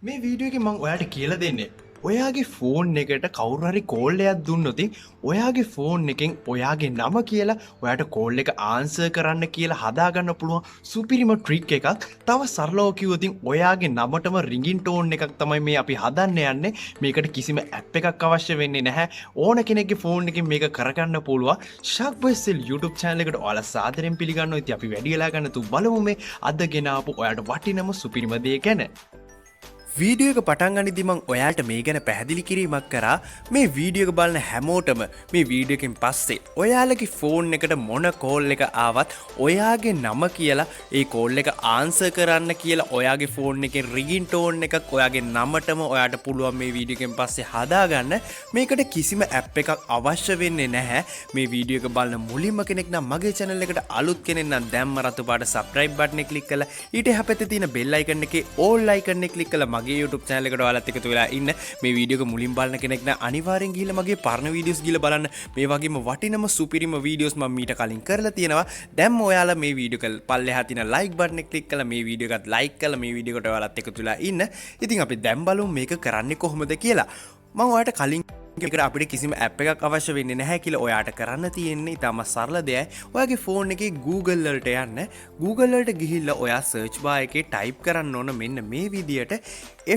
මේ වීඩියෝ එකේ මම ඔයාලට කියලා දෙන්නේ ඔයාගේ ෆෝන් එකට කවුරු හරි කෝල් එකක් දුන්නොත් ඔයාගේ ෆෝන් එකෙන් ඔයාගේ නම කියලා ඔයාට කෝල් එක ආන්සර් කරන්න කියලා හදාගන්න පුළුවන් සුපිරිම ට්‍රික් එකක්. තව සරලව කිව්වොත් ඔයාගේ නමටම රින්ගින් ටෝන් එකක් තමයි මේ අපි හදන්න යන්නේ. මේකට කිසිම ඇප් එකක් අවශ්‍ය වෙන්නේ නැහැ. ඕන කෙනෙක්ගේ ෆෝන් එකෙන් මේක කරගන්න පුළුවන්. ශක් බොයිස්ල් YouTube channel එකට ඔයාලා සාදරයෙන් පිළිගන්නවා. ඉතින් අපි වැඩි වෙලා ගන්න තු බලමු මේ අද ගෙන ආපු ඔයාට වටිනම සුපිරිම දේ ගැන. වීඩියෝ එක පටන් ගනිද්දි මම ඔයාලට මේ ගැන පැහැදිලි කිරීමක් කරා. මේ වීඩියෝ එක බලන හැමෝටම මේ වීඩියෝ එකෙන් පස්සේ ඔයාලගේ ෆෝන් එකට මොන කෝල් එක ආවත් ඔයාගේ නම කියලා ඒ කෝල් එක ආන්සර් කරන්න කියලා ඔයාගේ ෆෝන් එකේ රින්ගින් ටෝන් එකක් ඔයාගේ නමටම ඔයාට පුළුවන් මේ වීඩියෝ එකෙන් පස්සේ හදාගන්න. මේකට කිසිම ඇප් එකක් අවශ්‍ය වෙන්නේ නැහැ. මේ වීඩියෝ එක බලන මුලින්ම කෙනෙක් නම් මගේ channel එකට අලුත් කෙනෙක් නම් දැම්ම රතු පාට subscribe button එක click කරලා ඊට එහා පැත්තේ තියෙන bell icon එකේ all icon එක click කරලා මගේ YouTube channel එකට ඔයාලත් එකතු වෙලා ඉන්න. මේ වීඩියෝ එක මුලින් බලන කෙනෙක් නම් අනිවාර්යෙන් ගිහලා මගේ පරණ වීඩියෝස් ගිහලා බලන්න. මේ වගේම වටිනම සුපිරිම වීඩියෝස් මම මීට කලින් කරලා තියෙනවා. දැන් ඔයාලා මේ වීඩියෝ එක පල්ලෙහා තියෙන like button එක click කරලා මේ වීඩියෝ එකත් like කරලා මේ වීඩියෝ එකට ඔයාලත් එකතු වෙලා ඉන්න. ඉතින් අපි දැන් බලමු මේක කරන්නේ කොහොමද කියලා. මම ඔයාලට කලින් එකට අපිට කිසිම ඇප් එකක් අවශ්‍ය වෙන්නේ නැහැ කියලා ඔයාට කරන්න තියෙන්නේ ඉතාම සරල දෙයයි. ඔයාගේ ෆෝන් එකේ Google වලට යන්න. Google වලට ගිහිල්ලා ඔයා search bar එකේ type කරන්න ඕන මෙන්න මේ විදියට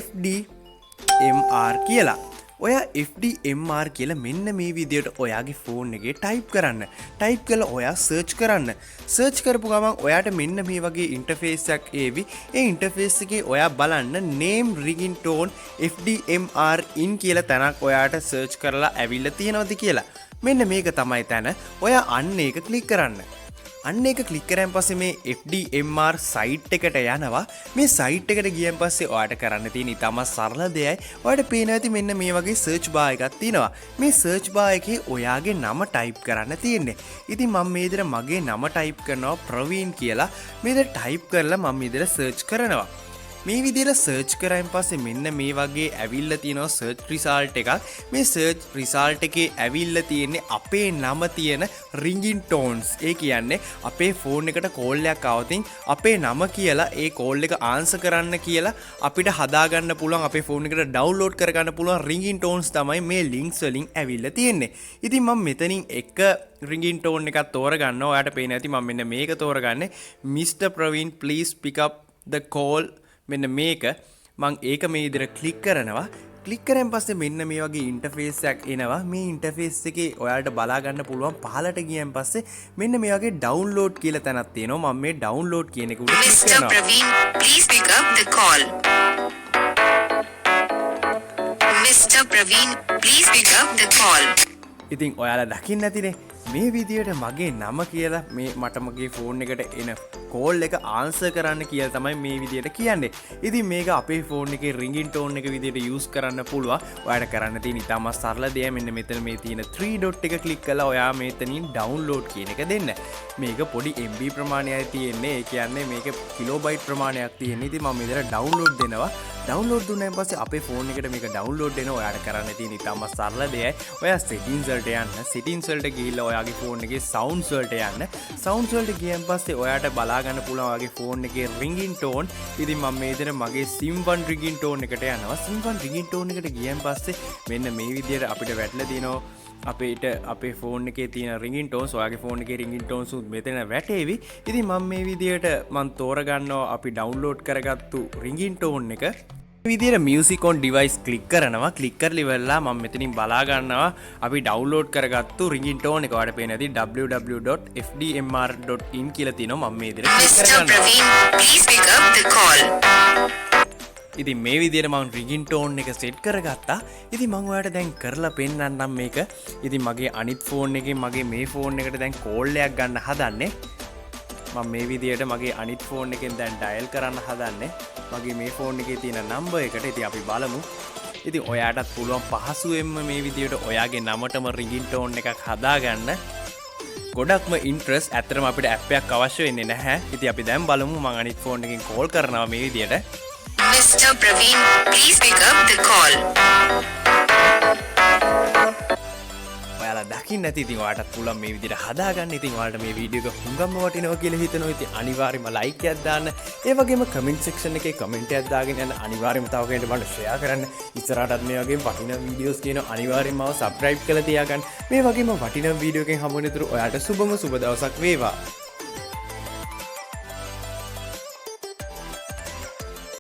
FDMR කියලා. ඔයා FDMR කියලා මෙන්න මේ විදියට ඔයාගේ ෆෝන් එකේ type කරන්න. type කරලා ඔයා search කරන්න. search කරපු ගමන් ඔයාට මෙන්න මේ වගේ interface එකක් එවි. ඒ interface එකේ ඔයා බලන්න name ringing tone FDMR in කියලා තැනක් ඔයාට search කරලා ඇවිල්ලා තියෙනවද කියලා. මෙන්න මේක තමයි තැන. ඔයා අන්න ඒක click කරන්න. අන්න එක ක්ලික් කරන් පස්සේ මේ FDMR site එකට යනවා. මේ site එකට ගියන් පස්සේ ඔයාට කරන්න තියෙන ඉතාමත් සරල දෙයයි. ඔයාට පේනවා ඇති මෙන්න මේ වගේ search bar එකක් තියෙනවා. මේ search bar එකේ ඔයාගේ නම type කරන්න තියෙන්නේ. ඉතින් මම මේ විදිහට මගේ නම type කරනවා ප්‍රවීන් කියලා. මේ විදිහට type කරලා මම මේ විදිහට search කරනවා. මේ විදිහට search කරායින් පස්සේ මෙන්න මේ වගේ ඇවිල්ලා තියෙනවා search result එකක්. මේ search result එකේ ඇවිල්ලා තියෙන්නේ අපේ නම තියෙන ringing tones. ඒ කියන්නේ අපේ ෆෝන් එකට කෝල් එකක් ආවොතින් අපේ නම කියලා ඒ කෝල් එක ආන්සර් කරන්න කියලා අපිට හදාගන්න පුළුවන් අපේ ෆෝන් එකට download කරගන්න පුළුවන් ringing tones තමයි මේ links වලින් ඇවිල්ලා තියෙන්නේ. ඉතින් මම මෙතනින් එක ringing tone එකක් තෝරගන්නවා. ඔයාලට පේන ඇති මම මෙන්න මේක තෝරගන්නේ Mr. Praveen please pick up the call. මෙන්න මේක මං ඒක මේ විදිහට ක්ලික් කරනවා. ක්ලික් කරන් පස්සේ මෙන්න මේ වගේ ඉන්ටර්ෆේස් එකක් එනවා. මේ ඉන්ටර්ෆේස් එකේ ඔයාලට බලා ගන්න පුළුවන් පහලට ගියන් පස්සේ මෙන්න මේ වගේ ඩවුන්ලෝඩ් කියලා තැනක් තියෙනවා. මම මේ ඩවුන්ලෝඩ් කියන එක උඩ ක්ලික් කරනවා. Mr. Praveen, please pick up the call. Mr. Praveen, please pick up the call. ඉතින් ඔයාලා දකින්න ඇතිනේ මේ විදියට මගේ නම කියලා මේ මට මගේ ෆෝන් එකට එන කෝල් එක ආන්සර් කරන්න කියලා තමයි මේ විදියට කියන්නේ. ඉතින් මේක අපේ ෆෝන් එකේ ringing tone එක විදියට use කරන්න පුළුවන්. ඔයාලට කරන්න තියෙන ඉතාමත් සරල දෙය මෙන්න මෙතන මේ තියෙන 3 dot එක click කරලා ඔයා මෙතනින් download කියන එක දෙන්න. මේක පොඩි MB ප්‍රමාණයයි තියෙන්නේ. ඒ කියන්නේ මේක කිලෝබයිට් ප්‍රමාණයක් තියෙන්නේ. ඉතින් මම මෙතන download දෙනවා. download දුන්නාන් පස්සේ අපේ ෆෝන් එකට මේක download දෙනවා. ඔයාලට කරන්න තියෙන ඉතාමත් සරල දෙයයි. ඔයා settings වලට යන්න. settings වලට ගිහිල්ලා ඔයාගේ ෆෝන් එකේ sounds වලට යන්න. sounds වලට ගියන් පස්සේ ඔයාට බලා ගන්න පුළුවන් ඔයාගේ ෆෝන් එකේ ringing tone. ඉතින් මම මේ විදිහට මගේ sim1 ringing tone එකට යනවා. sim1 ringing tone එකට ගියන් පස්සේ මෙන්න මේ විදිහට අපිට වැටලා තියෙනවා අපේ ෆෝන් එකේ තියෙන ringing tones. ඔයාගේ ෆෝන් එකේ ringing tones උත් මෙතන වැටේවි. ඉතින් මම මේ විදිහට මම තෝරගන්නවා අපි download කරගත්තු ringing tone එක. විදියට music on device click කරනවා. click කරලා ඉවරලා මම මෙතනින් බලා ගන්නවා අපි download කරගත්තු ringing tone එක. ඔයාලට පේන ඇති www.fdmr.in කියලා තියෙනවා. මම මේ විදියට click Mr. කරගන්නවා. Praveen, please pick up the call. ඉතින් මේ විදියට මම ringing tone එක set කරගත්තා. ඉතින් මම ඔයාලට දැන් කරලා පෙන්නන්නම් මේක. ඉතින් මගේ අනිත් ෆෝන් එකෙන් මගේ මේ ෆෝන් එකට දැන් කෝල් එකක් ගන්න හදන්නේ. මම මේ විදියට මගේ අනිත් ෆෝන් එකෙන් දැන් ඩයල් කරන්න හදන්නේ. මගේ මේ ෆෝන් එකේ තියෙන නම්බර් එකට. ඉතින් අපි බලමු. ඉතින් ඔයාටත් පුළුවන් පහසුවෙන්ම මේ විදියට ඔයාගේ නමටම ringing tone එකක් හදාගන්න. ගොඩක්ම ඉන්ට්‍රස්ට්. ඇත්තටම අපිට ඇප් එකක් අවශ්‍ය වෙන්නේ නැහැ. ඉතින් අපි දැන් බලමු. මම අනිත් ෆෝන් එකෙන් කෝල් කරනවා මේ විදියට. Mr. Praveen, please pick up the call. ඔයාලා ඔයාලා දකින්න ඇති. ඉතින් ඔයාලටත් පුළුවන් මේ විදිහට හදාගන්න. ඉතින් ඔයාලට මේ වීඩියෝ එක හුඟම්ම වටිනවා කියලා හිතනවා. ඉතින් අනිවාර්යයෙන්ම ලයික් එකක් දාන්න. ඒ වගේම කමෙන්ට් සෙක්ෂන් එකේ කමෙන්ට් එකක් දාගෙන යන්න. අනිවාර්යයෙන්ම තව කෙනෙක්ට බලන්න ෂෙයා කරන්න. ඉස්සරහටත් මේ වගේ වටිනා වීඩියෝස් කියන අනිවාර්යයෙන්ම සබ්ස්ක්‍රයිබ් කරලා තියාගන්න. මේ වගේම වටිනා වීඩියෝ එකෙන් හමු වෙනතුරු ඔයාලට සුබම සුබ දවසක් වේවා.